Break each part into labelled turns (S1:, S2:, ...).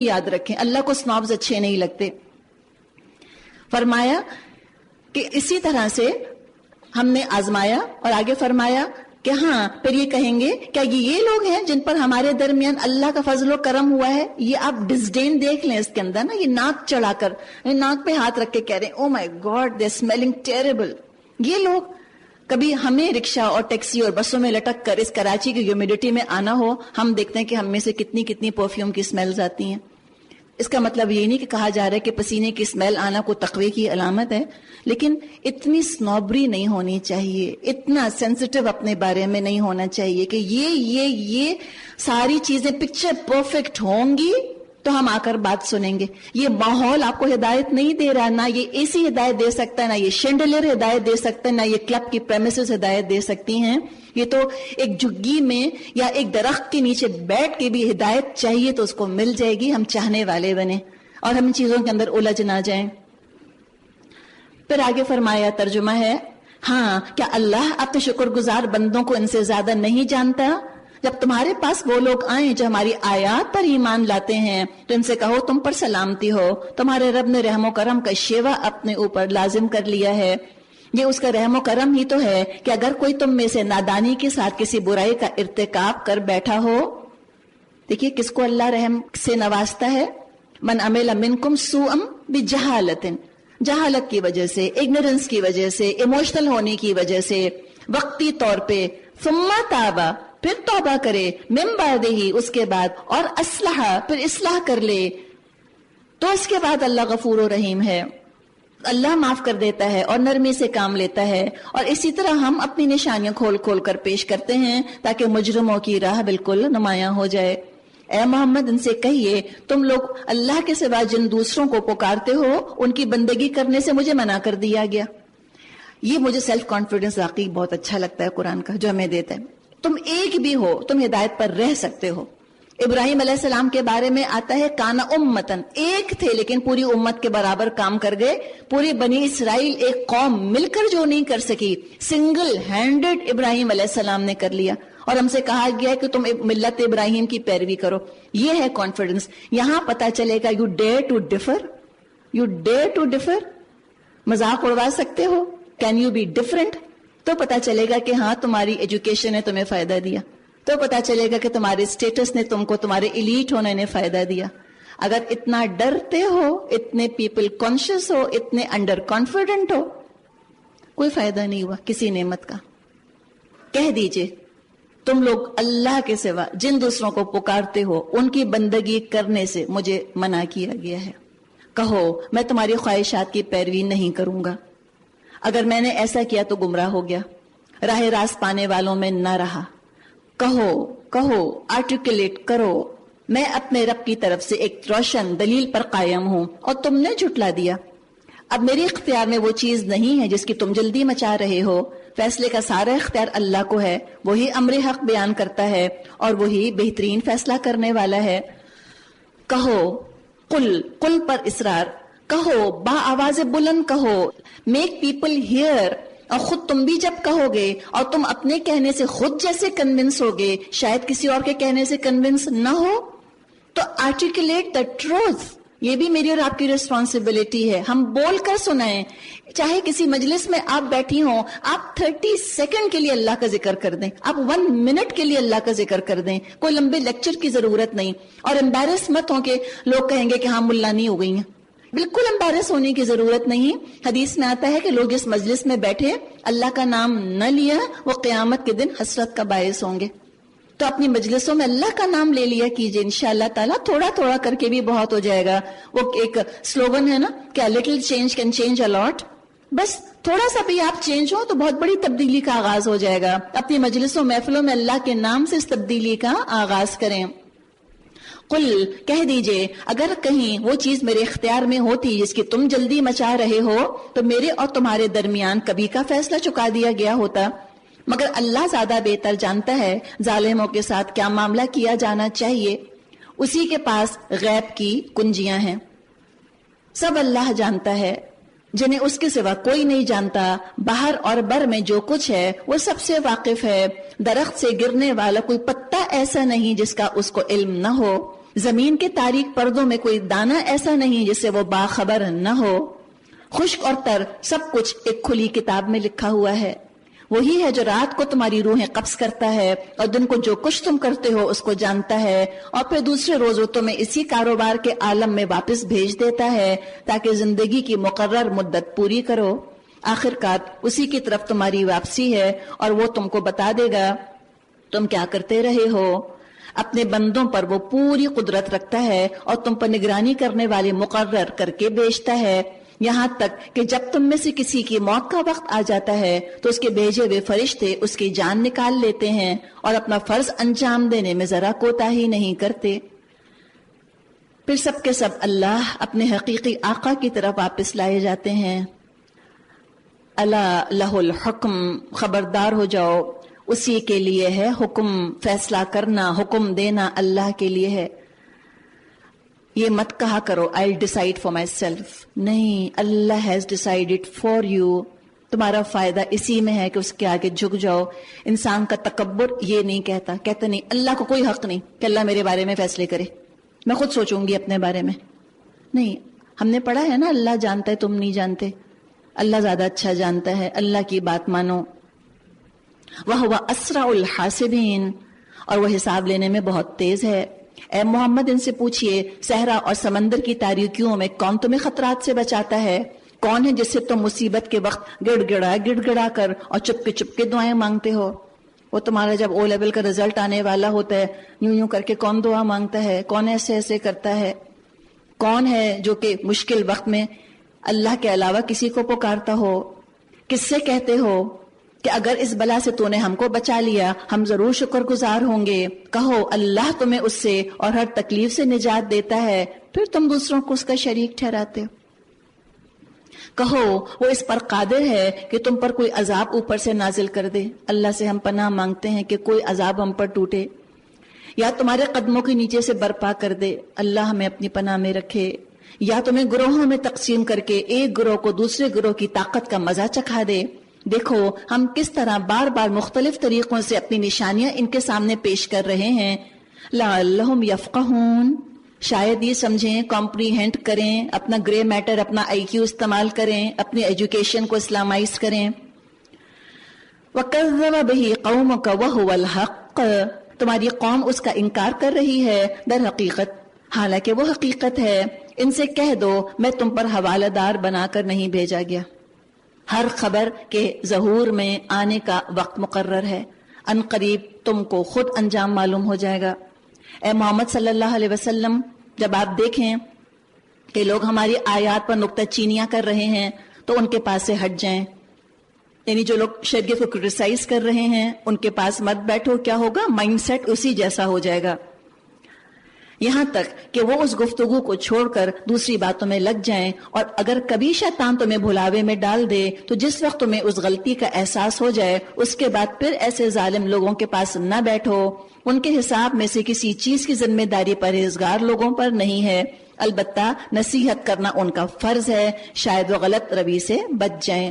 S1: یاد رکھیں, اللہ کو سنوبز اچھے نہیں لگتے. فرمایا کہ اسی طرح سے ہم نے آزمایا, اور آگے فرمایا کہ ہاں پھر یہ کہیں گے کیا یہ لوگ ہیں جن پر ہمارے درمیان اللہ کا فضل و کرم ہوا ہے. یہ آپ ڈسڈین دیکھ لیں اس کے اندر نا, یہ ناک چڑھا کر, ناک پہ ہاتھ رکھ کے کہہ رہے ہیں او مائی گاڈ دے اسمیلنگ ٹیریبل. یہ لوگ کبھی ہمیں رکشہ اور ٹیکسی اور بسوں میں لٹک کر اس کراچی کی ہیومیڈیٹی میں آنا ہو, ہم دیکھتے ہیں کہ ہم میں سے کتنی کتنی پرفیوم کی اسمیلز آتی ہیں. اس کا مطلب یہ نہیں کہ کہا جا رہا ہے کہ پسینے کی اسمیل آنا کو تقوی کی علامت ہے, لیکن اتنی سنوبری نہیں ہونی چاہیے, اتنا سینسٹیو اپنے بارے میں نہیں ہونا چاہیے کہ یہ ساری چیزیں پکچر پرفیکٹ ہوں گی تو ہم آ کر بات سنیں گے. یہ ماحول آپ کو ہدایت نہیں دے رہا, نہ یہ اے سی ہدایت دے سکتا ہے, نہ یہ شینڈلر ہدایت دے سکتا ہے, نہ یہ کلب کی پریمیسز ہدایت دے سکتی ہیں. یہ تو ایک جھگی میں یا ایک درخت کے نیچے بیٹھ کے بھی ہدایت چاہیے تو اس کو مل جائے گی. ہم چاہنے والے بنیں اور ہم ان چیزوں کے اندر الجھ نہ جائیں. پھر آگے فرمایا, ترجمہ ہے, ہاں کیا اللہ اپنے شکر گزار بندوں کو ان سے زیادہ نہیں جانتا؟ جب تمہارے پاس وہ لوگ آئیں جو ہماری آیات پر ایمان لاتے ہیں تو ان سے کہو تم پر سلامتی ہو, تمہارے رب نے رحم و کرم کا شیوا اپنے اوپر لازم کر لیا ہے. یہ اس کا رحم و کرم ہی تو ہے کہ اگر کوئی تم میں سے نادانی کے ساتھ کسی برائی کا ارتکاب کر بیٹھا ہو. دیکھیے کس کو اللہ رحم سے نوازتا ہے, من عمل منکم سوءا بجہالۃ, جہالت کی وجہ سے, اگنورنس کی وجہ سے, ایموشنل ہونے کی وجہ سے, وقتی طور پہ, ثم تابا, پھر توبہ کرے, من بعدہ, اس کے بعد, اور اصلح, پھر اصلاح کر لے, تو اس کے بعد اللہ غفور و رحیم ہے. اللہ معاف کر دیتا ہے اور نرمی سے کام لیتا ہے. اور اسی طرح ہم اپنی نشانیاں کھول کھول کر پیش کرتے ہیں تاکہ مجرموں کی راہ بالکل نمایاں ہو جائے. اے محمد ان سے کہیے تم لوگ اللہ کے سوا جن دوسروں کو پکارتے ہو ان کی بندگی کرنے سے مجھے منع کر دیا گیا. یہ مجھے سیلف کانفیڈنس واقعی بہت اچھا لگتا ہے قرآن کا جو ہمیں دیتا ہے. تم ایک بھی ہو, تم ہدایت پر رہ سکتے ہو. ابراہیم علیہ السلام کے بارے میں آتا ہے کانا امتن, ایک تھے لیکن پوری امت کے برابر کام کر گئے. پوری بنی اسرائیل ایک قوم مل کر جو نہیں کر سکی, سنگل ہینڈڈ ابراہیم علیہ السلام نے کر لیا. اور ہم سے کہا گیا ہے کہ تم ملت ابراہیم کی پیروی کرو. یہ ہے کانفیڈنس. یہاں پتا چلے گا you dare to differ, you dare to differ. مذاق اڑوا سکتے ہو, کین یو بی ڈفرنٹ, تو پتا چلے گا کہ ہاں تمہاری ایجوکیشن نے تمہیں فائدہ دیا, تو پتا چلے گا کہ تمہارے اسٹیٹس نے تم کو, تمہارے ایلیٹ ہونے نے فائدہ دیا. اگر اتنا ڈرتے ہو, اتنے پیپل کانشیس ہو, اتنے انڈر کانفیڈنٹ ہو, کوئی فائدہ نہیں ہوا کسی نعمت کا. کہہ دیجئے تم لوگ اللہ کے سوا جن دوسروں کو پکارتے ہو ان کی بندگی کرنے سے مجھے منع کیا گیا ہے. کہو میں تمہاری خواہشات کی پیروی نہیں کروں گا. اگر میں نے ایسا کیا تو گمراہ ہو گیا, راہ راست پانے والوں میں نہ رہا. کہو آرٹیکولیٹ کرو, میں اپنے رب کی طرف سے ایک روشن دلیل پر قائم ہوں اور تم نے جھٹلا دیا. اب میرے اختیار میں وہ چیز نہیں ہے جس کی تم جلدی مچا رہے ہو. فیصلے کا سارا اختیار اللہ کو ہے, وہی امر حق بیان کرتا ہے اور وہی بہترین فیصلہ کرنے والا ہے. کہو, قل پر اصرار, کہو با آواز بلند کہو, میک پیپل ہیئر. اور خود تم بھی جب کہو گے اور تم اپنے کہنے سے خود جیسے کنونس ہوگے, شاید کسی اور کے کہنے سے کنونس نہ ہو, تو آرٹیکولیٹ دا ٹروتھ. یہ بھی میری اور آپ کی ریسپانسبلٹی ہے. ہم بول کر سنائیں. چاہے کسی مجلس میں آپ بیٹھی ہوں, آپ 30 سیکنڈ کے لیے اللہ کا ذکر کر دیں, آپ 1 منٹ کے لیے اللہ کا ذکر کر دیں. کوئی لمبے لیکچر کی ضرورت نہیں. اور امبیرس مت ہوں کہ لوگ کہیں گے کہ ہاں ملانی ہو گئی ہیں. بالکل امبیرس ہونے کی ضرورت نہیں. حدیث میں آتا ہے کہ لوگ اس مجلس میں بیٹھے اللہ کا نام نہ لیا وہ قیامت کے دن حسرت کا باعث ہوں گے. تو اپنی مجلسوں میں اللہ کا نام لے لیا کیجئے, انشاءاللہ تعالیٰ تھوڑا تھوڑا کر کے بھی بہت ہو جائے گا. وہ ایک سلوگن ہے نا کہ a little change can change a lot. بس تھوڑا سا بھی آپ چینج ہو تو بہت بڑی تبدیلی کا آغاز ہو جائے گا. اپنی مجلسوں محفلوں میں اللہ کے نام سے اس تبدیلی کا آغاز کریں. قل, کہہ دیجئے اگر کہیں وہ چیز میرے اختیار میں ہوتی جس کی تم جلدی مچا رہے ہو تو میرے اور تمہارے درمیان کبھی کا فیصلہ چکا دیا گیا ہوتا. مگر اللہ زیادہ بہتر جانتا ہے ظالموں کے ساتھ کیا معاملہ کیا جانا چاہیے. اسی کے پاس غیب کی کنجیاں ہیں. سب اللہ جانتا ہے جنہیں اس کے سوا کوئی نہیں جانتا. باہر اور بر میں جو کچھ ہے وہ سب سے واقف ہے. درخت سے گرنے والا کوئی پتا ایسا نہیں جس کا اس کو علم نہ ہو. زمین کے تاریک پردوں میں کوئی دانہ ایسا نہیں جس سے وہ باخبر نہ ہو. خشک اور تر سب کچھ ایک کھلی کتاب میں لکھا ہوا ہے. وہی ہے جو رات کو تمہاری روحیں قبض کرتا ہے اور دن کو جو کچھ تم کرتے ہو اس کو جانتا ہے، اور پھر دوسرے روز وہ تمہیں اسی کاروبار کے عالم میں واپس بھیج دیتا ہے تاکہ زندگی کی مقرر مدت پوری کرو. آخرکار اسی کی طرف تمہاری واپسی ہے اور وہ تم کو بتا دے گا تم کیا کرتے رہے ہو. اپنے بندوں پر وہ پوری قدرت رکھتا ہے اور تم پر نگرانی کرنے والے مقرر کر کے بھیجتا ہے، یہاں تک کہ جب تم میں سے کسی کی موت کا وقت آ جاتا ہے تو اس کے بھیجے ہوئے فرشتے اس کی جان نکال لیتے ہیں اور اپنا فرض انجام دینے میں ذرا کوتاہی نہیں کرتے. پھر سب کے سب اللہ اپنے حقیقی آقا کی طرف واپس لائے جاتے ہیں. الا لہ الحکم، خبردار ہو جاؤ، اسی کے لیے ہے حکم، فیصلہ کرنا، حکم دینا اللہ کے لیے ہے. یہ مت کہا کرو I'll decide for myself، نہیں، اللہ has decided for you. تمہارا فائدہ اسی میں ہے کہ اس کے آگے جھک جاؤ. انسان کا تکبر یہ نہیں کہتا نہیں اللہ کو کوئی حق نہیں کہ اللہ میرے بارے میں فیصلے کرے، میں خود سوچوں گی اپنے بارے میں. نہیں، ہم نے پڑھا ہے نا اللہ جانتا ہے تم نہیں جانتے، اللہ زیادہ اچھا جانتا ہے، اللہ کی بات مانو. وَهُوَ أَسْرَعُ الْحَاسِبِينَ، اور وہ حساب لینے میں بہت تیز ہے. اے محمد ان سے پوچھئے صحرا اور سمندر کی تاریکیوں میں کون تمہیں خطرات سے بچاتا ہے؟ کون ہے جس سے تم مصیبت کے وقت گڑ گڑا کر اور چپ کے دعائیں مانگتے ہو؟ وہ تمہارا جب او لیول کا رزلٹ آنے والا ہوتا ہے یوں کر کے کون دعا مانگتا ہے؟ کون ایسے کرتا ہے؟ کون ہے جو کہ مشکل وقت میں اللہ کے علاوہ کسی کو پکارتا ہو؟ کس سے کہتے ہو کہ اگر اس بلا سے تو نے ہم کو بچا لیا ہم ضرور شکر گزار ہوں گے؟ کہو اللہ تمہیں اس سے اور ہر تکلیف سے نجات دیتا ہے، پھر تم دوسروں کو اس کا شریک ٹھہراتے ہو. کہو وہ اس پر قادر ہے کہ تم پر کوئی عذاب اوپر سے نازل کر دے. اللہ سے ہم پناہ مانگتے ہیں کہ کوئی عذاب ہم پر ٹوٹے یا تمہارے قدموں کے نیچے سے برپا کر دے. اللہ ہمیں اپنی پناہ میں رکھے. یا تمہیں گروہوں میں تقسیم کر کے ایک گروہ کو دوسرے گروہ کی طاقت کا مزہ چکھا دے. دیکھو ہم کس طرح بار بار مختلف طریقوں سے اپنی نشانیاں ان کے سامنے پیش کر رہے ہیں. لعلہم یفقہون، شاید یہ سمجھیں، کمپریہینڈ کریں، اپنا گرے میٹر، اپنا آئی کیو استعمال کریں، اپنی ایجوکیشن کو اسلامائز کریں. وَكَذَّبَ بِهِ قَوْمُكَ وَهُوَ الْحَقُّ، تمہاری قوم اس کا انکار کر رہی ہے در حقیقت حالانکہ وہ حقیقت ہے. ان سے کہہ دو میں تم پر حوالہ دار بنا کر نہیں بھیجا گیا. ہر خبر کے ظہور میں آنے کا وقت مقرر ہے، ان قریب تم کو خود انجام معلوم ہو جائے گا. اے محمد صلی اللہ علیہ وسلم جب آپ دیکھیں کہ لوگ ہماری آیات پر نکتہ چینیاں کر رہے ہیں تو ان کے پاس سے ہٹ جائیں. یعنی جو لوگ شریعت کو کرٹیسائز کر رہے ہیں ان کے پاس مت بیٹھو. کیا ہوگا؟ مائنڈ سیٹ اسی جیسا ہو جائے گا. یہاں تک کہ وہ اس گفتگو کو چھوڑ کر دوسری باتوں میں لگ جائیں، اور اگر کبھی شیطان تمہیں بھلاوے میں ڈال دے تو جس وقت تمہیں اس غلطی کا احساس ہو جائے اس کے بعد پھر ایسے ظالم لوگوں کے پاس نہ بیٹھو. ان کے حساب میں سے کسی چیز کی ذمہ داری پرہیزگار لوگوں پر نہیں ہے، البتہ نصیحت کرنا ان کا فرض ہے، شاید وہ غلط روی سے بچ جائیں.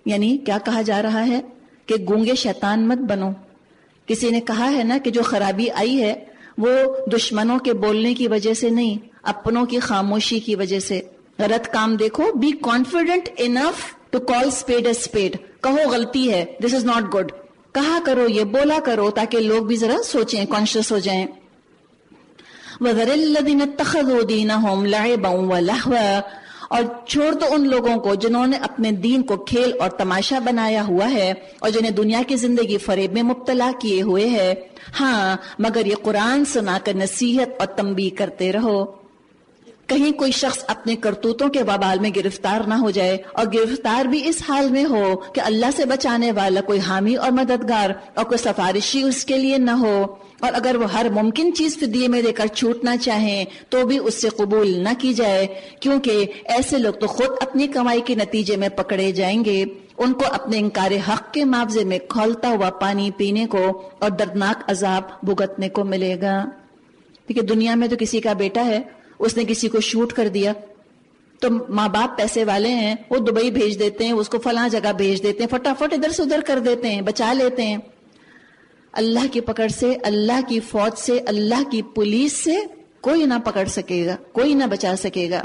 S1: یعنی کیا کہا جا رہا ہے کہ گونگے شیطان مت بنو. کسی نے کہا ہے نا کہ جو خرابی آئی ہے وہ دشمنوں کے بولنے کی وجہ سے نہیں، اپنوں کی خاموشی کی وجہ سے. غلط کام دیکھو، be confident enough to call speed A speed. کہو غلطی ہے، دس از ناٹ گڈ، کہا کرو، یہ بولا کرو تاکہ لوگ بھی ذرا سوچیں، کانشیس ہو جائیں. وَذَرِ الَّذِينَ اتَّخَذُوا دِينَهُمْ لَعِبًا وَلَهْوًا، اور چھوڑ دو ان لوگوں کو جنہوں نے اپنے دین کو کھیل اور تماشا بنایا ہوا ہے اور جنہیں دنیا کی زندگی فریب میں مبتلا کیے ہوئے ہے. ہاں مگر یہ قرآن سنا کر نصیحت اور تنبیہ کرتے رہو. کہیں کوئی شخص اپنے کرتوتوں کے وبال میں گرفتار نہ ہو جائے، اور گرفتار بھی اس حال میں ہو کہ اللہ سے بچانے والا کوئی حامی اور مددگار اور کوئی سفارشی اس کے لیے نہ ہو. اور اگر وہ ہر ممکن چیز فدیے میں دے کر چھوٹنا چاہیں تو بھی اس سے قبول نہ کی جائے، کیونکہ ایسے لوگ تو خود اپنی کمائی کے نتیجے میں پکڑے جائیں گے. ان کو اپنے انکار حق کے معاوضے میں کھولتا ہوا پانی پینے کو اور دردناک عذاب بھگتنے کو ملے گا. کیونکہ دنیا میں تو کسی کا بیٹا ہے، اس نے کسی کو شوٹ کر دیا تو ماں باپ پیسے والے ہیں، وہ دبئی بھیج دیتے ہیں، اس کو فلاں جگہ بھیج دیتے ہیں، فٹافٹ ادھر سے ادھر کر دیتے ہیں، بچا لیتے ہیں. اللہ کی پکڑ سے، اللہ کی فوج سے، اللہ کی پولیس سے کوئی نہ پکڑ سکے گا، کوئی نہ بچا سکے گا۔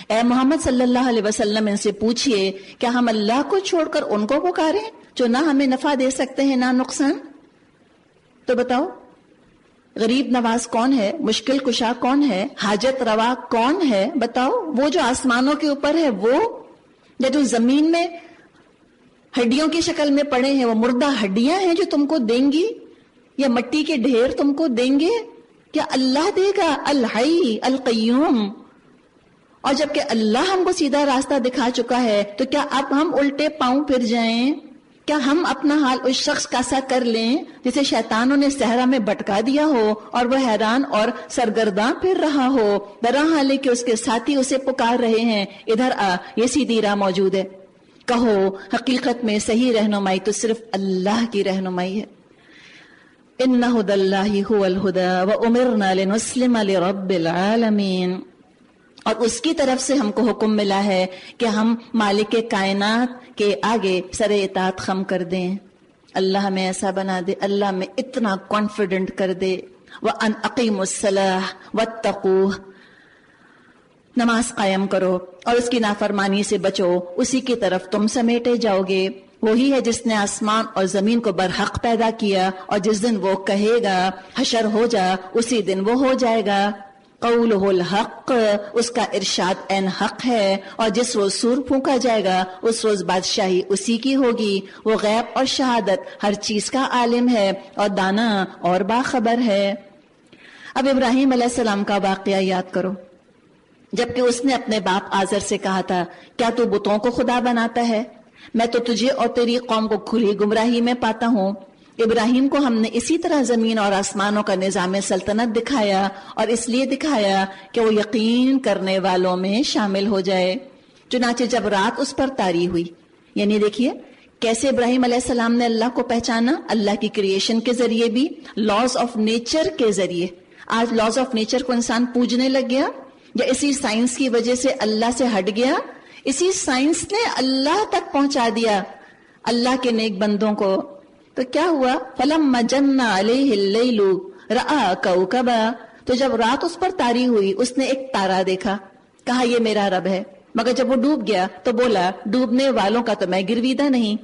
S1: اے محمد صلی اللہ علیہ وسلم ان سے پوچھئے کیا ہم اللہ کو چھوڑ کر ان کو پکاریں جو نہ ہمیں نفع دے سکتے ہیں نہ نقصان؟ تو بتاؤ غریب نواز کون ہے؟ مشکل کشا کون ہے؟ حاجت روا کون ہے؟ بتاؤ وہ جو آسمانوں کے اوپر ہے وہ، یا جو زمین میں ہڈیوں کی شکل میں پڑے ہیں وہ مردہ ہڈیاں ہیں جو تم کو دیں گی، یا مٹی کے ڈھیر تم کو دیں گے؟ کیا اللہ دے گا؟ الحی القیوم۔ اور جبکہ اللہ ہم کو سیدھا راستہ دکھا چکا ہے تو کیا اب ہم الٹے پاؤں پھر جائیں؟ کیا ہم اپنا حال اس شخص کا سا کر لیں جسے شیطانوں نے صحرا میں بٹکا دیا ہو اور وہ حیران اور سرگرداں پھر رہا ہو، درحالے کہ اس کے ساتھی اسے پکار رہے ہیں ادھر آ، یہ سیدھی راہ موجود ہے۔ کہو حقیقت میں صحیح رہنمائی تو صرف اللہ کی رہنمائی ہے۔ ان ھدی اللہ ھو الھدی وامرنا لنسلم لرب العالمین۔ اور اس کی طرف سے ہم کو حکم ملا ہے کہ ہم مالک کائنات کے آگے سر اطاعت خم کر دیں۔ اللہ ہمیں ایسا بنا دے، اللہ ہمیں اتنا کانفیڈنٹ کر دے۔ وَأَنْ أَقِيمُوا الصَّلَاةَ وَاتَّقُوهُ، نماز قائم کرو اور اس کی نافرمانی سے بچو، اسی کی طرف تم سمیٹے جاؤ گے۔ وہی ہے جس نے آسمان اور زمین کو برحق پیدا کیا، اور جس دن وہ کہے گا حشر ہو جا، اسی دن وہ ہو جائے گا۔ قولہ الحق، اس کا ارشاد عین حق ہے، اور جس روز سور پھونکا جائے گا اس روز بادشاہی اسی کی ہوگی۔ وہ غیب اور شہادت ہر چیز کا عالم ہے اور دانا اور باخبر ہے۔ اب ابراہیم علیہ السلام کا واقعہ یاد کرو، جبکہ اس نے اپنے باپ آزر سے کہا تھا کیا تو بتوں کو خدا بناتا ہے؟ میں تو تجھے اور تیری قوم کو کھلی گمراہی میں پاتا ہوں۔ ابراہیم کو ہم نے اسی طرح زمین اور آسمانوں کا نظام سلطنت دکھایا، اور اس لیے دکھایا کہ وہ یقین کرنے والوں میں شامل ہو جائے۔ چنانچہ جب رات اس پر طاری ہوئی، یعنی دیکھیے کیسے ابراہیم علیہ السلام نے اللہ کو پہچانا، اللہ کی کریشن کے ذریعے بھی، لاز آف نیچر کے ذریعے۔ آج لاز آف نیچر کو انسان پوجنے لگ گیا، یا اسی سائنس کی وجہ سے اللہ سے ہٹ گیا۔ اسی سائنس نے اللہ تک پہنچا دیا اللہ کے نیک بندوں کو۔ تو کیا ہوا؟ فَلَمَّا جَنَّ عَلَيْهِ اللَّيْلُ رَأَىٰ كَوْكَبًا، تو جب رات اس پر طاری ہوئی اس نے ایک تارا دیکھا، کہا یہ میرا رب ہے۔ مگر جب وہ ڈوب گیا تو بولا ڈوبنے والوں کا تو میں گرویدہ نہیں۔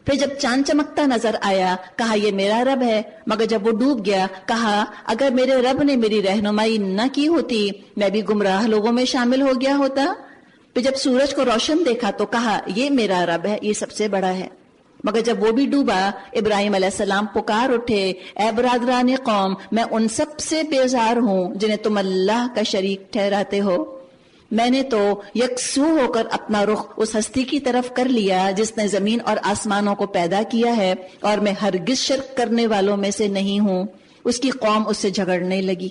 S1: پھر جب چاند چمکتا نظر آیا کہا یہ میرا رب ہے۔ مگر جب وہ ڈوب گیا کہا اگر میرے رب نے میری رہنمائی نہ کی ہوتی میں بھی گمراہ لوگوں میں شامل ہو گیا ہوتا۔ پھر جب سورج کو روشن دیکھا تو کہا یہ میرا رب ہے، یہ سب سے بڑا ہے۔ مگر جب وہ بھی ڈوبا ابراہیم علیہ السلام پکار اٹھے اے برادران قوم، میں ان سب سے بیزار ہوں جنہیں تم اللہ کا شریک ٹھہراتے ہو۔ میں نے تو یکسو ہو کر اپنا رخ اس ہستی کی طرف کر لیا جس نے زمین اور آسمانوں کو پیدا کیا ہے، اور میں ہرگز شرک کرنے والوں میں سے نہیں ہوں۔ اس کی قوم اس سے جھگڑنے لگی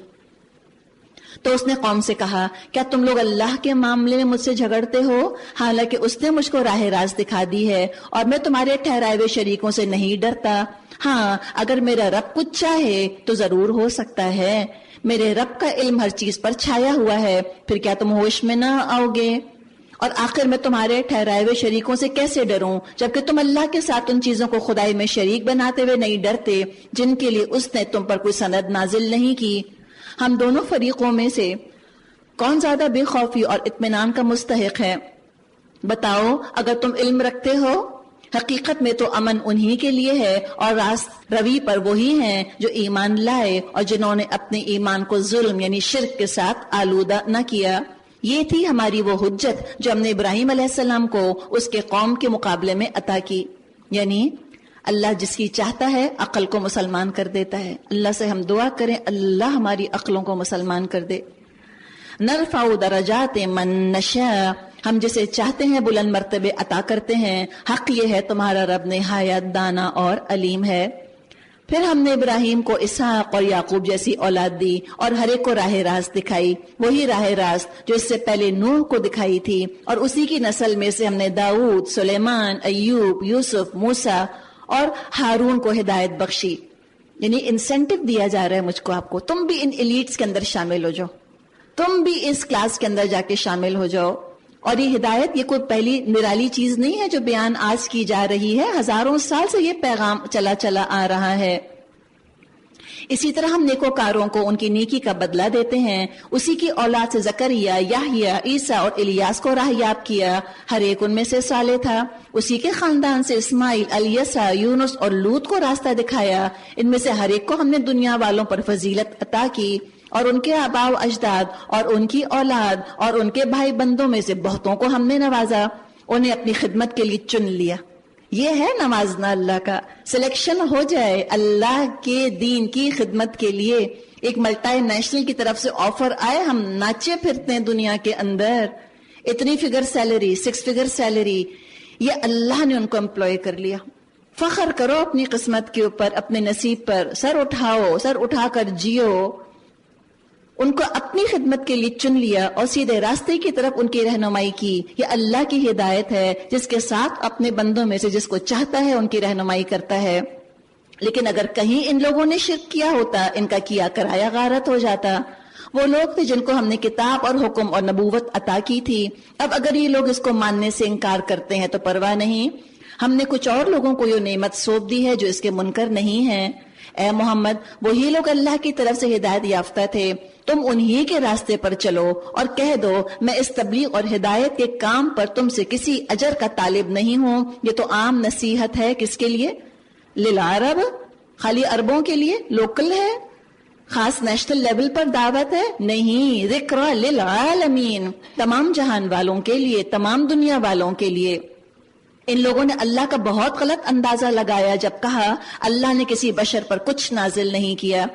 S1: تو اس نے قوم سے کہا کیا تم لوگ اللہ کے معاملے میں مجھ سے جھگڑتے ہو، حالانکہ اس نے مجھ کو راہ راست دکھا دی ہے، اور میں تمہارے ٹھہرائے ہوئے شریکوں سے نہیں ڈرتا۔ ہاں اگر میرا رب کچھ چاہے تو ضرور ہو سکتا ہے، میرے رب کا علم ہر چیز پر چھایا ہوا ہے، پھر کیا تم ہوش میں نہ آؤ گے؟ اور آخر میں تمہارے ٹھہرائے ہوئے شریکوں سے کیسے ڈروں جبکہ تم اللہ کے ساتھ ان چیزوں کو خدائی میں شریک بناتے ہوئے نہیں ڈرتے جن کے لیے اس نے تم پر کوئی سند نازل نہیں کی۔ ہم دونوں فریقوں میں سے کون زیادہ بے خوفی اور اطمینان کا مستحق ہے؟ بتاؤ اگر تم علم رکھتے ہو۔ حقیقت میں تو امن انہی کے لیے ہے اور راست روی پر وہی ہیں جو ایمان لائے اور جنہوں نے اپنے ایمان کو ظلم یعنی شرک کے ساتھ آلودہ نہ کیا۔ یہ تھی ہماری وہ حجت جو ہم نے ابراہیم علیہ السلام کو اس کے قوم کے مقابلے میں عطا کی، یعنی اللہ جس کی چاہتا ہے عقل کو مسلمان کر دیتا ہے۔ اللہ سے ہم دعا کریں اللہ ہماری عقلوں کو مسلمان کر دے۔ نرفع درجات من نشاء، ہم جسے چاہتے ہیں بلند مرتبے عطا کرتے ہیں۔ حق یہ ہے تمہارا رب نہایت دانا اور علیم ہے۔ پھر ہم نے ابراہیم کو اسحاق اور یعقوب جیسی اولاد دی اور ہر ایک کو راہ راست دکھائی، وہی راہ راست جو اس سے پہلے نوح کو دکھائی تھی، اور اسی کی نسل میں سے ہم نے داؤد، سلیمان، ایوب، یوسف، موسیٰ اور ہارون کو ہدایت بخشی۔ یعنی انسینٹو دیا جا رہا ہے مجھ کو، آپ کو، تم بھی ان ایلیٹس کے اندر شامل ہو جاؤ، تم بھی اس کلاس کے اندر جا کے شامل ہو جاؤ، اور یہ ہدایت یہ کوئی پہلی نرالی چیز نہیں ہے جو بیان آج کی جا رہی ہے، ہزاروں سال سے یہ پیغام چلا آ رہا ہے۔ اسی طرح ہم نیکوکاروں کو ان کی نیکی کا بدلہ دیتے ہیں۔ اسی کی اولاد سے زکریا، یحییٰ، عیسیٰ اور الیاس کو راہیاب کیا، ہر ایک ان میں سے صالح تھا۔ اسی کے خاندان سے اسماعیل، الیسع، یونس اور لوط کو راستہ دکھایا۔ ان میں سے ہر ایک کو ہم نے دنیا والوں پر فضیلت عطا کی، اور ان کے آباء و اجداد اور ان کی اولاد اور ان کے بھائی بندوں میں سے بہتوں کو ہم نے نوازا، انہیں اپنی خدمت کے لیے چن لیا۔ یہ ہے نوازنا اللہ کا، سلیکشن ہو جائے اللہ کے دین کی خدمت کے لیے۔ ایک ملٹی نیشنل کی طرف سے آفر آئے، ہم ناچے پھرتے ہیں دنیا کے اندر، اتنی فگر سیلری، 6 فگر سیلری، یہ اللہ نے ان کو امپلوائے کر لیا۔ فخر کرو اپنی قسمت کے اوپر، اپنے نصیب پر، سر اٹھاؤ، سر اٹھا کر جیو۔ ان کو اپنی خدمت کے لیے چن لیا اور سیدھے راستے کی طرف ان کی رہنمائی کی۔ یہ اللہ کی ہدایت ہے، جس کے ساتھ اپنے بندوں میں سے جس کو چاہتا ہے ان کی رہنمائی کرتا ہے۔ لیکن اگر کہیں ان لوگوں نے شرک کیا ہوتا، ان کا کیا کرایا غارت ہو جاتا۔ وہ لوگ تھے جن کو ہم نے کتاب اور حکم اور نبوت عطا کی تھی۔ اب اگر یہ لوگ اس کو ماننے سے انکار کرتے ہیں تو پرواہ نہیں، ہم نے کچھ اور لوگوں کو یہ نعمت سونپ دی ہے جو اس کے منکر نہیں ہیں۔ اے محمد، وہی لوگ اللہ کی طرف سے ہدایت یافتہ تھے، تم انہی کے راستے پر چلو اور کہہ دو میں اس تبلیغ اور ہدایت کے کام پر تم سے کسی اجر کا طالب نہیں ہوں۔ یہ تو عام نصیحت ہے، کس کے لیے؟ للعرب، خالی عربوں کے لیے لوکل ہے؟ خاص نیشنل لیول پر دعوت ہے؟ نہیں، ذکر للعالمین، تمام جہان والوں کے لیے، تمام دنیا والوں کے لیے۔ ان لوگوں نے اللہ کا بہت غلط اندازہ لگایا جب کہا اللہ نے کسی بشر پر کچھ نازل نہیں کیا۔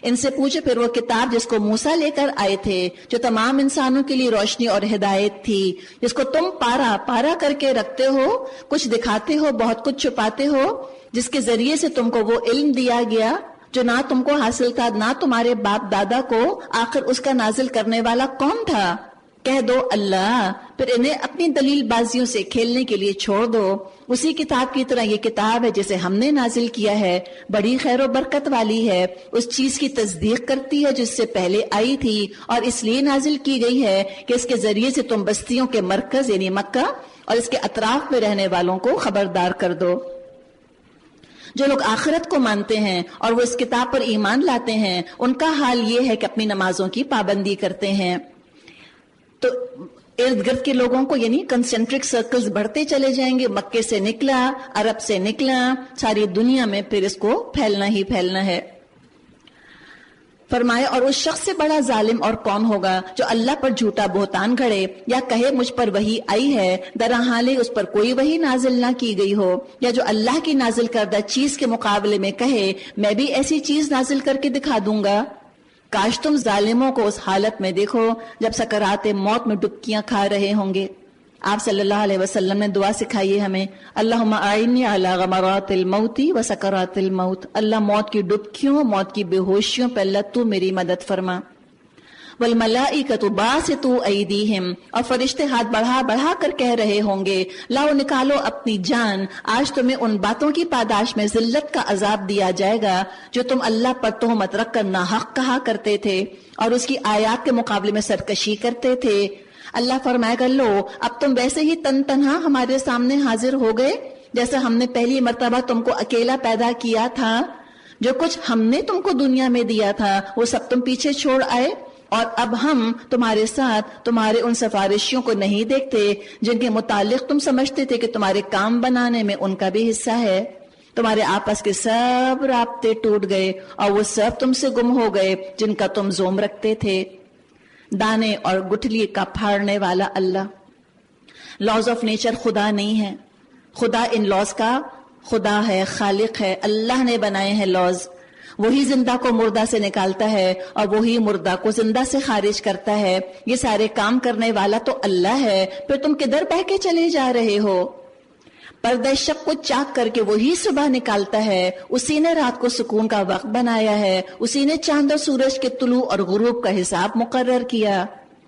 S1: ان سے پوچھو پھر وہ کتاب جس کو موسیٰ لے کر آئے تھے، جو تمام انسانوں کے لیے روشنی اور ہدایت تھی، جس کو تم پارا پارا کر کے رکھتے ہو، کچھ دکھاتے ہو، بہت کچھ چھپاتے ہو، جس کے ذریعے سے تم کو وہ علم دیا گیا جو نہ تم کو حاصل تھا نہ تمہارے باپ دادا کو، آخر اس کا نازل کرنے والا کون تھا؟ کہہ دو اللہ، پھر انہیں اپنی دلیل بازیوں سے کھیلنے کے لیے چھوڑ دو۔ اسی کتاب کی طرح یہ کتاب ہے جسے ہم نے نازل کیا ہے، بڑی خیر و برکت والی ہے، اس چیز کی تصدیق کرتی ہے جس سے پہلے آئی تھی، اور اس لیے نازل کی گئی ہے کہ اس کے ذریعے سے تم بستیوں کے مرکز یعنی مکہ اور اس کے اطراف میں رہنے والوں کو خبردار کر دو۔ جو لوگ آخرت کو مانتے ہیں اور وہ اس کتاب پر ایمان لاتے ہیں، ان کا حال یہ ہے کہ اپنی نمازوں کی پابندی کرتے ہیں۔ تو ارد گرد کے لوگوں کو یعنی کنسنٹرک سرکلز بڑھتے چلے جائیں گے، مکے سے نکلا، عرب سے نکلا، ساری دنیا میں پھر اس کو پھیلنا ہی پھیلنا ہے۔ فرمایا اور اس شخص سے بڑا ظالم اور کون ہوگا جو اللہ پر جھوٹا بہتان گھڑے یا کہے مجھ پر وحی آئی ہے، درحالے اس پر کوئی وحی نازل نہ کی گئی ہو، یا جو اللہ کی نازل کردہ چیز کے مقابلے میں کہے میں بھی ایسی چیز نازل کر کے دکھا دوں گا۔ کاش تم ظالموں کو اس حالت میں دیکھو جب سکرات موت میں ڈبکیاں کھا رہے ہوں گے۔ آپ صلی اللہ علیہ وسلم نے دعا سکھائی ہے ہمیں، اللہم اعنی علی غمرات الموت و سکرات الموت، اللہ موت کی ڈبکیوں، موت کی بے ہوشیوں پہ اللہ تو میری مدد فرما۔ والملائکۃ باسطوا ایدیہم، اور فرشتے ہاتھ بڑھا بڑھا کر کہہ رہے ہوں گے لاؤ نکالو اپنی جان، آج تمہیں ان باتوں کی پاداش میں ذلت کا عذاب دیا جائے گا جو تم اللہ پر تہمت رکھ کر ناحق کہا کرتے تھے اور اس کی آیات کے مقابلے میں سرکشی کرتے تھے۔ اللہ فرمائے گا لو اب تم ویسے ہی تن تنہا ہمارے سامنے حاضر ہو گئے جیسے ہم نے پہلی مرتبہ تم کو اکیلا پیدا کیا تھا، جو کچھ ہم نے تم کو دنیا میں دیا تھا وہ سب تم پیچھے چھوڑ آئے، اور اب ہم تمہارے ساتھ تمہارے ان سفارشیوں کو نہیں دیکھتے جن کے متعلق تم سمجھتے تھے کہ تمہارے کام بنانے میں ان کا بھی حصہ ہے۔ تمہارے آپس کے سب رابطے ٹوٹ گئے اور وہ سب تم سے گم ہو گئے جن کا تم زوم رکھتے تھے۔ دانے اور گٹھلی کا پھاڑنے والا اللہ۔ لاز آف نیچر خدا نہیں ہے، خدا ان لاز کا خدا ہے، خالق ہے، اللہ نے بنائے ہیں لاز۔ وہی زندہ کو مردہ سے نکالتا ہے اور وہی مردہ کو زندہ سے خارج کرتا ہے، یہ سارے کام کرنے والا تو اللہ ہے، پھر تم کدھر بہ کے چلے جا رہے ہو؟ پردہ شب کو چاک کر کے وہی صبح نکالتا ہے، اسی نے رات کو سکون کا وقت بنایا ہے، اسی نے چاند اور سورج کے طلوع اور غروب کا حساب مقرر کیا۔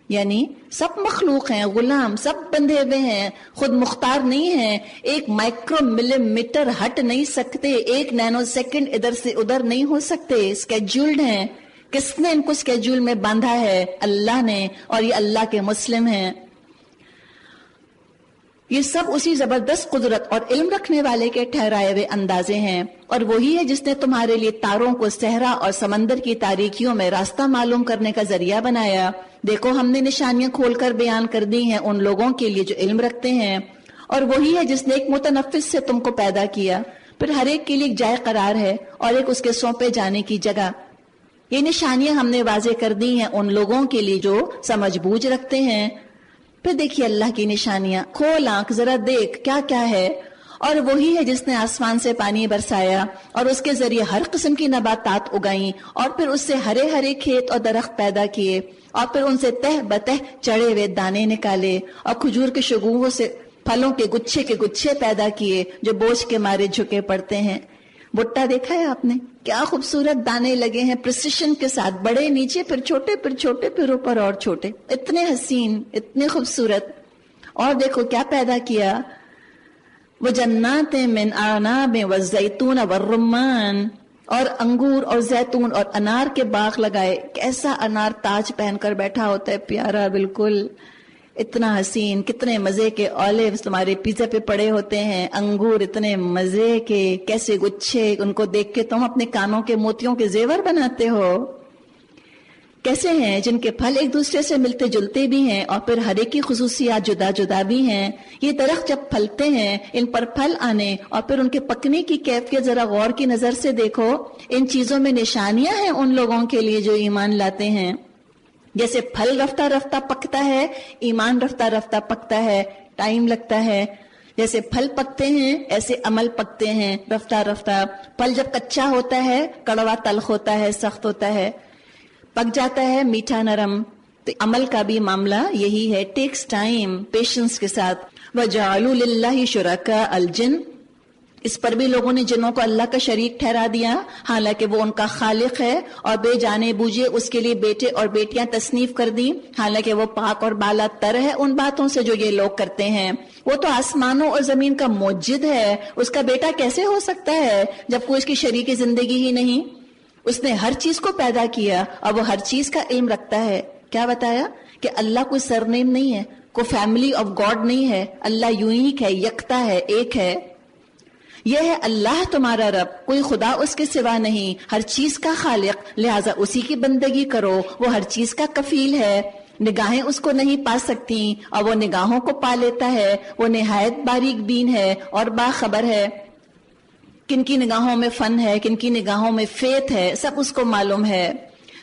S1: یعنی سب مخلوق ہیں، غلام، سب بندھے ہوئے ہیں، خود مختار نہیں ہیں، ایک مائکرو ملی میٹر ہٹ نہیں سکتے، ایک نینو سیکنڈ ادھر سے ادھر نہیں ہو سکتے، اسکیجولڈ ہیں۔ کس نے ان کو اسکیجول میں باندھا ہے؟ اللہ نے، اور یہ اللہ کے مسلم ہیں۔ یہ سب اسی زبردست قدرت اور علم رکھنے والے کے ٹھہرائے ہوئے اندازے ہیں، اور وہی ہے جس نے تمہارے لیے تاروں کو صحرا اور سمندر کی تاریکیوں میں راستہ معلوم کرنے کا ذریعہ بنایا۔ دیکھو ہم نے نشانیاں کھول کر بیان کر دی ہیں ان لوگوں کے لیے جو علم رکھتے ہیں، اور وہی ہے جس نے ایک متنفس سے تم کو پیدا کیا، پھر ہر ایک کے لیے ایک جائے قرار ہے اور ایک اس کے سونپے جانے کی جگہ۔ یہ نشانیاں ہم نے واضح کر دی ہیں ان لوگوں کے لیے جو سمجھ بوجھ رکھتے ہیں۔ پھر دیکھیے اللہ کی نشانیاں، کھول آنکھ ذرا دیکھ کیا کیا ہے۔ اور وہی ہے جس نے آسمان سے پانی برسایا اور اس کے ذریعے ہر قسم کی نباتات اگائیں، اور پھر اس سے ہرے ہرے کھیت اور درخت پیدا کیے، اور پھر ان سے تہ بتہ چڑھے ہوئے دانے نکالے، اور کھجور کے شگوفوں سے پھلوں کے گچھے پیدا کیے جو بوجھ کے مارے جھکے پڑتے ہیں۔ بھٹا دیکھا ہے آپ نے؟ کیا خوبصورت دانے لگے ہیں پریسیشن کے ساتھ، بڑے نیچے پھر چھوٹے پھر اوپر اور چھوٹے، اتنے حسین اتنے خوبصورت۔ اور دیکھو کیا پیدا کیا، وَجَنَّاتٍ مِّنْ أَعْنَابٍ وَالزَّيْتُونَ وَالرُّمَّانَ، اور انگور اور زیتون اور انار کے باغ لگائے۔ کیسا انار تاج پہن کر بیٹھا ہوتا ہے، پیارا بالکل، اتنا حسین۔ کتنے مزے کے اولیوز تمہارے پیزا پہ پڑے ہوتے ہیں، انگور اتنے مزے کے، کیسے گچھے، ان کو دیکھ کے تم اپنے کانوں کے موتیوں کے زیور بناتے ہو۔ کیسے ہیں جن کے پھل ایک دوسرے سے ملتے جلتے بھی ہیں، اور پھر ہر ایک کی خصوصیات جدا جدا بھی ہیں۔ یہ درخت جب پھلتے ہیں، ان پر پھل آنے اور پھر ان کے پکنے کی کیفیت ذرا غور کی نظر سے دیکھو۔ ان چیزوں میں نشانیاں ہیں ان لوگوں کے لیے جو ایمان لاتے ہیں۔ جیسے پھل رفتہ رفتہ پکتا ہے، ایمان رفتہ رفتہ پکتا ہے، ٹائم لگتا ہے۔ جیسے پھل پکتے ہیں ایسے عمل پکتے ہیں رفتہ رفتہ۔ پھل جب کچا ہوتا ہے کڑوا تلخ ہوتا ہے، سخت ہوتا ہے، پک جاتا ہے میٹھا نرم۔ تو عمل کا بھی معاملہ یہی ہے، ٹیکس ٹائم، پیشنس کے ساتھ۔ وَجَعَلُوا لِلَّهِ شُرَكَاءَ الْجِنِّ، اس پر بھی لوگوں نے جنوں کو اللہ کا شریک ٹھہرا دیا، حالانکہ وہ ان کا خالق ہے، اور بے جانے بوجھے اس کے لیے بیٹے اور بیٹیاں تصنیف کر دی، حالانکہ وہ پاک اور بالا تر ہے ان باتوں سے جو یہ لوگ کرتے ہیں۔ وہ تو آسمانوں اور زمین کا موجد ہے، اس کا بیٹا کیسے ہو سکتا ہے جب کوئی اس کی شریک زندگی ہی نہیں؟ اس نے ہر چیز کو پیدا کیا اور وہ ہر چیز کا علم رکھتا ہے۔ کیا بتایا کہ اللہ کوئی سرنیم نہیں ہے، کوئی فیملی آف گاڈ نہیں ہے، اللہ یونیک ہے، یکتا ہے، ایک ہے۔ یہ ہے اللہ تمہارا رب، کوئی خدا اس کے سوا نہیں، ہر چیز کا خالق، لہٰذا اسی کی بندگی کرو، وہ ہر چیز کا کفیل ہے۔ نگاہیں اس کو نہیں پا سکتی اور وہ نگاہوں کو پا لیتا ہے، وہ نہایت باریک بین ہے اور باخبر ہے۔ کن کی نگاہوں میں فن ہے، کن کی نگاہوں میں فیت ہے، سب اس کو معلوم ہے۔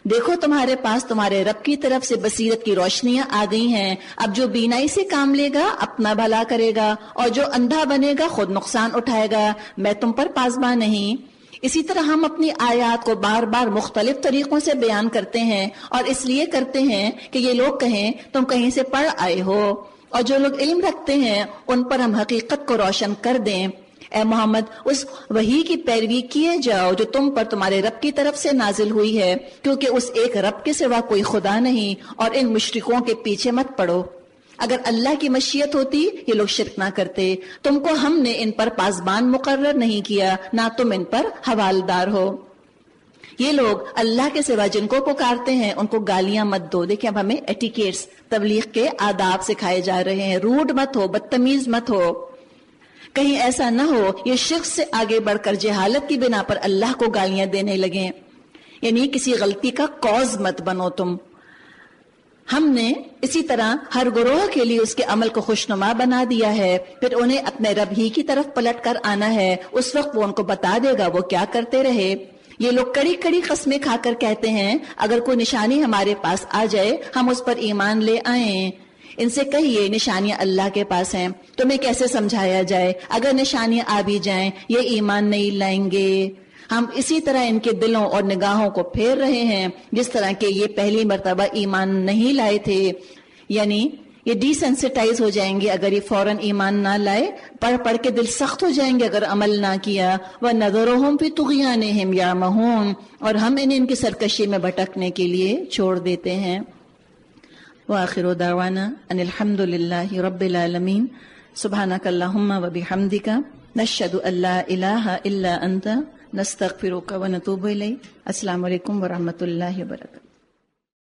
S1: دیکھو تمہارے پاس تمہارے رب کی طرف سے بصیرت کی روشنیاں آ گئی ہیں، اب جو بینائی سے کام لے گا اپنا بھلا کرے گا، اور جو اندھا بنے گا خود نقصان اٹھائے گا، میں تم پر پاسبان نہیں۔ اسی طرح ہم اپنی آیات کو بار بار مختلف طریقوں سے بیان کرتے ہیں، اور اس لیے کرتے ہیں کہ یہ لوگ کہیں تم کہیں سے پڑھ آئے ہو، اور جو لوگ علم رکھتے ہیں ان پر ہم حقیقت کو روشن کر دیں۔ اے محمد اس وحی کی پیروی کیے جاؤ جو تم پر تمہارے رب کی طرف سے نازل ہوئی ہے، کیونکہ اس ایک رب کے سوا کوئی خدا نہیں، اور ان مشرکوں کے پیچھے مت پڑو۔ اگر اللہ کی مشیت ہوتی یہ لوگ شرک نہ کرتے، تم کو ہم نے ان پر پاسبان مقرر نہیں کیا، نہ تم ان پر حوالدار ہو۔ یہ لوگ اللہ کے سوا جن کو پکارتے ہیں ان کو گالیاں مت دو۔ دیکھیں اب ہمیں ایٹیکیٹس، تبلیغ کے آداب سکھائے جا رہے ہیں، روڈ مت ہو، بدتمیز مت ہو، کہیں ایسا نہ ہو یہ شرک سے آگے بڑھ کر جہالت کی بنا پر اللہ کو گالیاں دینے لگیں، یعنی کسی غلطی کا کوز مت بنو تم۔ ہم نے اسی طرح ہر گروہ کے لیے اس کے عمل کو خوشنما بنا دیا ہے، پھر انہیں اپنے رب ہی کی طرف پلٹ کر آنا ہے، اس وقت وہ ان کو بتا دے گا وہ کیا کرتے رہے۔ یہ لوگ کڑی کڑی قسمیں کھا کر کہتے ہیں اگر کوئی نشانی ہمارے پاس آ جائے ہم اس پر ایمان لے آئیں۔ ان سے کہیے نشانیاں اللہ کے پاس ہیں، تمہیں کیسے سمجھایا جائے؟ اگر نشانیاں آ بھی جائیں یہ ایمان نہیں لائیں گے۔ ہم اسی طرح ان کے دلوں اور نگاہوں کو پھیر رہے ہیں جس طرح کہ یہ پہلی مرتبہ ایمان نہیں لائے تھے، یعنی یہ ڈی سینسٹائز ہو جائیں گے اگر یہ فوراً ایمان نہ لائے، پڑھ پڑھ کے دل سخت ہو جائیں گے اگر عمل نہ کیا۔ وَنَذَرُهُمْ فِي طُغْيَانِهِمْ يَعْمَهُونَ، اور ہم انہیں ان کی سرکشی میں بھٹکنے کے لیے چھوڑ دیتے ہیں۔ وآخر دعوانا ان الحمد للہ رب العالمین، سبحانک اللہم وبحمدک، نشہد ان لا الہ الا انت، نستغفرک ونتوب الیک۔ السلام علیکم ورحمۃ اللہ وبرکاتہ۔